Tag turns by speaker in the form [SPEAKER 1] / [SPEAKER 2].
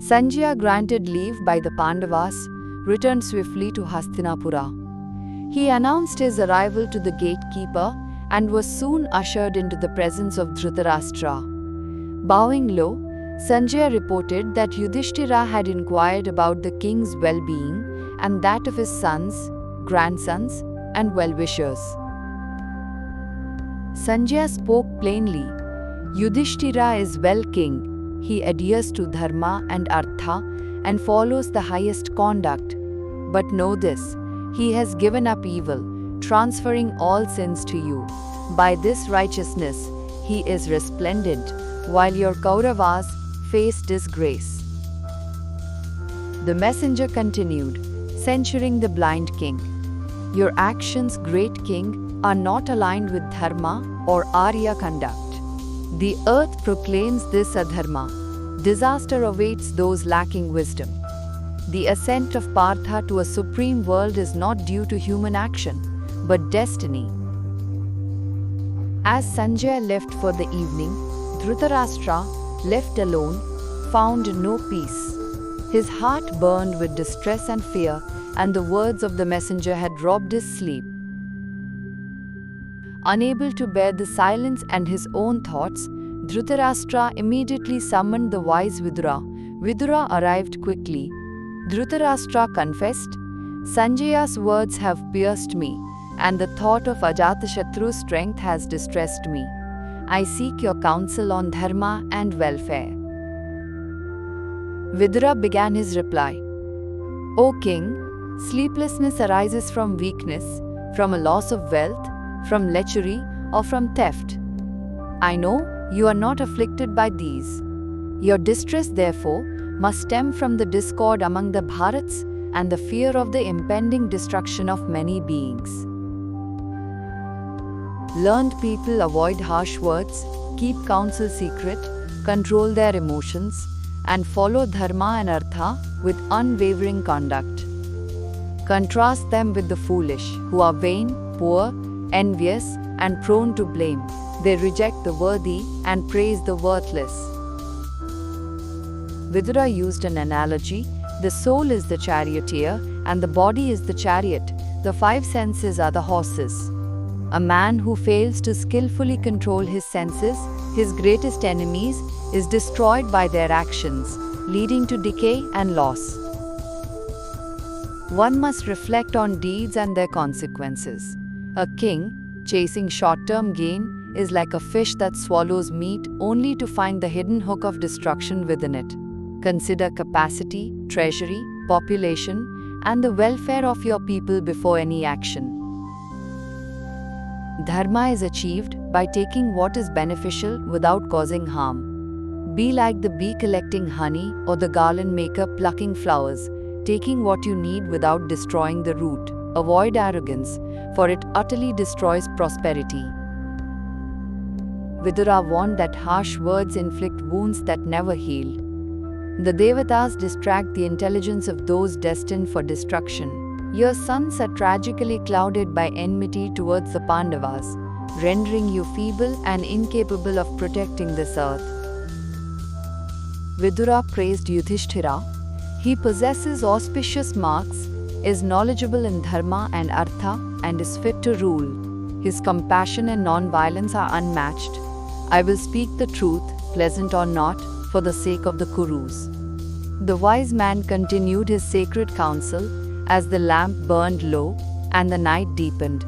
[SPEAKER 1] Sanjaya, granted leave by the Pandavas, returned swiftly to Hastinapura. He announced his arrival to the gatekeeper and was soon ushered into the presence of Dhritarashtra. Bowing low, Sanjaya reported that Yudhishthira had inquired about the king's well-being and that of his sons, grandsons, and well-wishers. Sanjaya spoke plainly. Yudhishthira is well king. He adheres to dharma and artha and follows the highest conduct. But know this, he has given up evil, transferring all sins to you. By this righteousness, he is resplendent, while your Kauravas face disgrace. The messenger continued, censuring the blind king. Your actions, great king, are not aligned with dharma or arya conduct. The earth proclaims this adharma. Disaster awaits those lacking wisdom. The ascent of Partha to a supreme world is not due to human action, but destiny. As Sanjaya left for the evening, Dhritarashtra, left alone, found no peace. His heart burned with distress and fear, and the words of the messenger had robbed his sleep. Unable to bear the silence and his own thoughts, Dhritarashtra immediately summoned the wise Vidura. Vidura arrived quickly. Dhritarashtra confessed, Sanjaya's words have pierced me, and the thought of Ajatashatru's strength has distressed me. I seek your counsel on dharma and welfare. Vidura began his reply. O king, sleeplessness arises from weakness, from a loss of wealth, from lechery, or from theft. I know you are not afflicted by these. Your distress, therefore, must stem from the discord among the Bharats and the fear of the impending destruction of many beings. Learned people avoid harsh words, keep counsel secret, control their emotions, and follow dharma and artha with unwavering conduct. Contrast them with the foolish, who are vain, poor, envious, and prone to blame. They reject the worthy and praise the worthless. Vidura used an analogy. The soul is the charioteer and the body is the chariot. The five senses are the horses. A man who fails to skillfully control his senses, his greatest enemies, is destroyed by their actions, leading to decay and loss. One must reflect on deeds and their consequences. A king, chasing short-term gain, is like a fish that swallows meat only to find the hidden hook of destruction within it. Consider capacity, treasury, population, and the welfare of your people before any action. Dharma is achieved by taking what is beneficial without causing harm. Be like the bee collecting honey or the garland maker plucking flowers, taking what you need without destroying the root. Avoid arrogance, for it utterly destroys prosperity. Vidura warned that harsh words inflict wounds that never heal. The Devatas distract the intelligence of those destined for destruction. Your sons are tragically clouded by enmity towards the Pandavas, rendering you feeble and incapable of protecting this earth. Vidura praised Yudhishthira. He possesses auspicious marks, is knowledgeable in dharma and artha, and is fit to rule. His compassion and non-violence are unmatched. I will speak the truth, pleasant or not, for the sake of the Kurus. The wise man continued his sacred counsel as the lamp burned low and the night deepened.